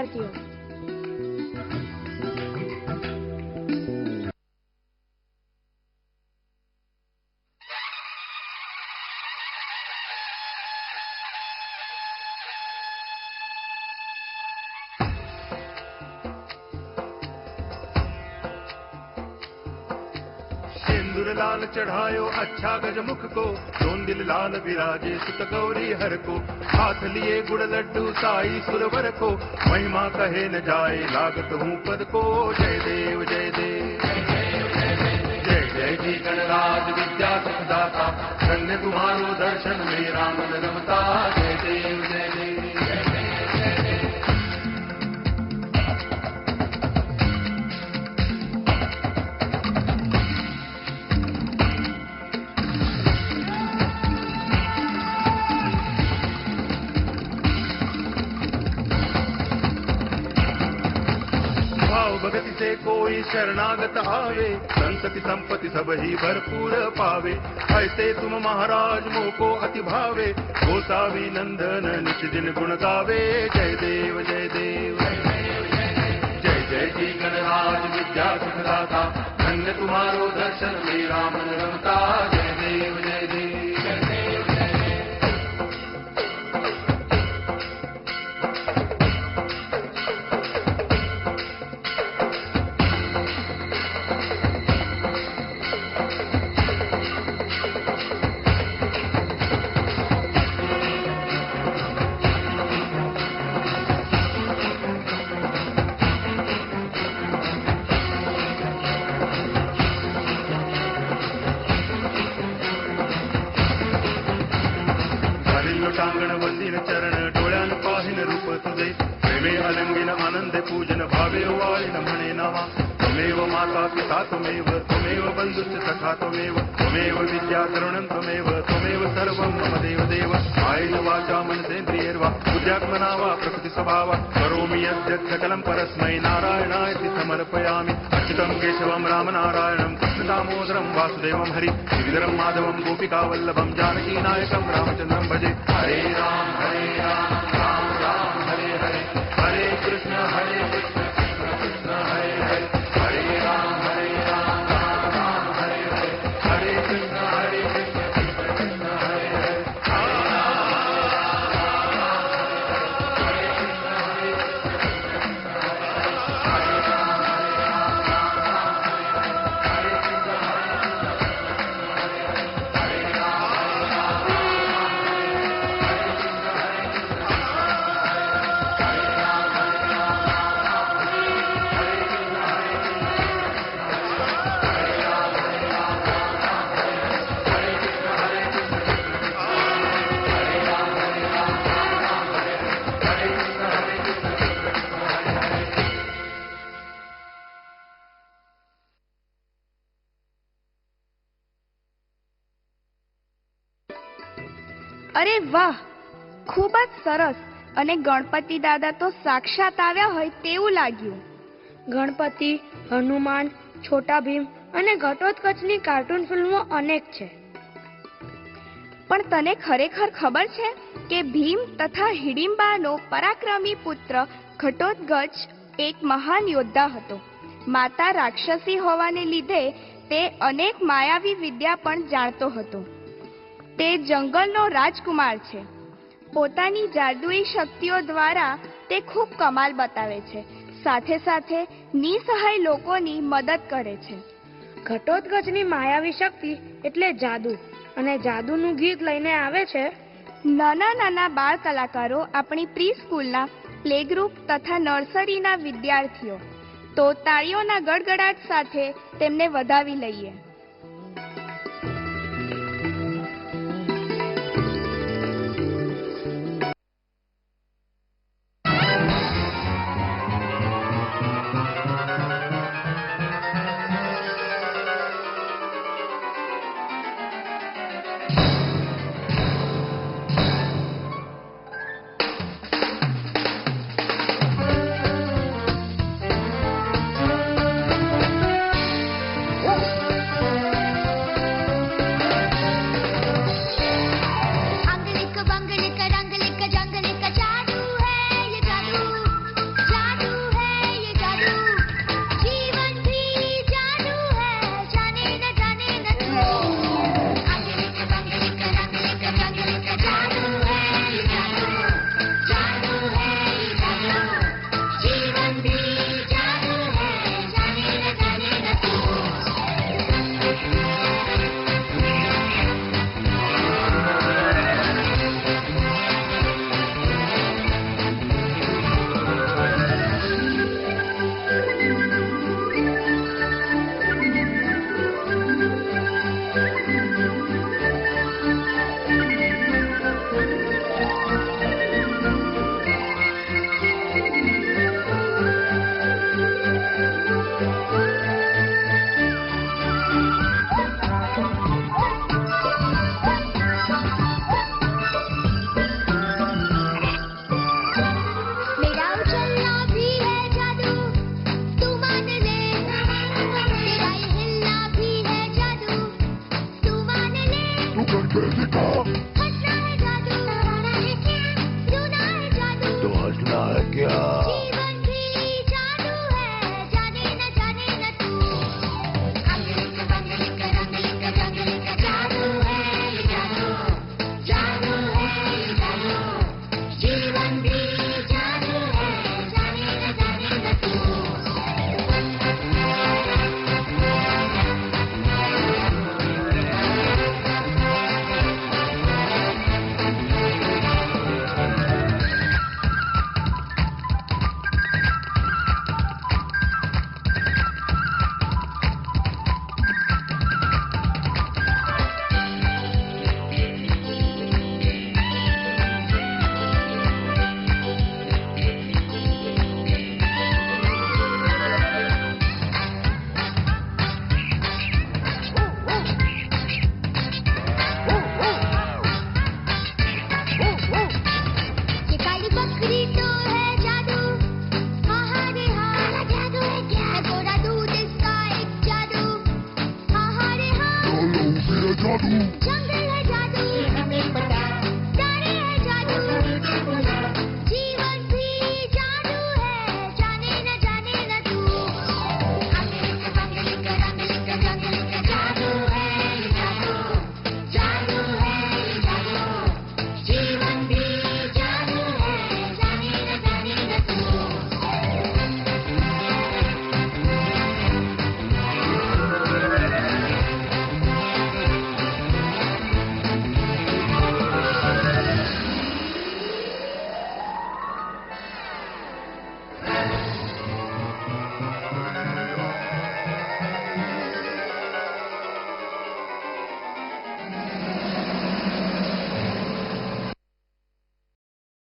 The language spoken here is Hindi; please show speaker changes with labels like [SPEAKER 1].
[SPEAKER 1] વિદ્યાર્થીઓ।
[SPEAKER 2] लाल चढ़ायो अच्छा गज मुख को, दोन दिल लाल विराजे सुत गौरी हर को, हाथ लिए गुड़ लड्डू साई सुरवर को, महिमा कहे न जाए लागत हूँ पद को। जय देव जय देव जय जय जी गणराज विद्या सुखदाता, धन्य तुम्हारो दर्शन में राम रमता। जय देव जय देव भगति से कोई शरणागत आवे, संतति संपत्ति सब ही भरपूर पावे। ऐसे तुम महाराज मोको अति भावे, गोसावी नंदन नित दिन गुण गावे। जय देव जय देव जय जय जी गणराज विद्या सुखदाता, धन्य तुम्हारो दर्शन में राम रमता। जय देव जय देव टांगण वंदिन चरण डोळ्यान पाहिन रूप तुझे, प्रेमे अलंगिन आनंद पूजन भावे वाळिन म्हणे नावा। त्वमेव माता पिता त्वमेव, त्वमेव बंधुश्च सखा त्वमेव, त्वमेव विद्या तरुणं त्वमेव, त्वमेव सर्वं मम देव देव। कायेन वाचा मनसेन्द्रियैर्वा बुद्ध्यात्मना वा प्रकृति स्वभावा, करोमि यद्यत् सकलं परस्मै नारायणायति समर्पयामि। अच्युतं केशवं राम नारायणं कृष्ण दामोदरं वासुदेवं हरि, श्रीधरं माधवं गोपिकावल्लभं जानकी नायकं रामचन्द्रं भजे। हरे राम राम राम हरे हरे, हरे कृष्ण कृष्ण कृष्ण हरे हरे, हरे राम राम राम हरे हरे, हरे कृष्ण कृष्ण कृष्ण हरे हरे।
[SPEAKER 1] અરે વાહ, ખૂબ જ સરસ। અને ગણપતિ દાદા તો સાક્ષાત આવ્યા હોય તેવું લાગ્યું। ગણપતિ, હનુમાન, છોટા ભીમ અને ઘટોત્કચની કાર્ટૂન ફિલ્મો અનેક છે, પણ તને ખરેખર ખબર છે કે ભીમ તથા હિડિંબાનો પરાક્રમી પુત્ર ઘટોત્કચ એક મહાન યોદ્ધા હતો। માતા રાક્ષસી હોવાને લીધે તે અનેક માયાવી વિદ્યા પણ જાણતો હતો। તે જંગલનો રાજકુમાર છે। પોતાની જાદુઈ શક્તિઓ દ્વારા તે ખૂબ કમાલ બતાવે છે, સાથે સાથે નિસહાય લોકોની મદદ કરે છે। ઘટોત્કચની માયાવી શક્તિ એટલે જાદુ, અને જાદુનું ગીત લઈને આવે છે નાના નાના બાળ કલાકારો, આપણી પ્રી સ્કૂલના પ્લે ગ્રુપ તથા નર્સરીના વિદ્યાર્થીઓ। તો તાળીઓના ગડગડાટ સાથે તેમને વધાવી લઈએ।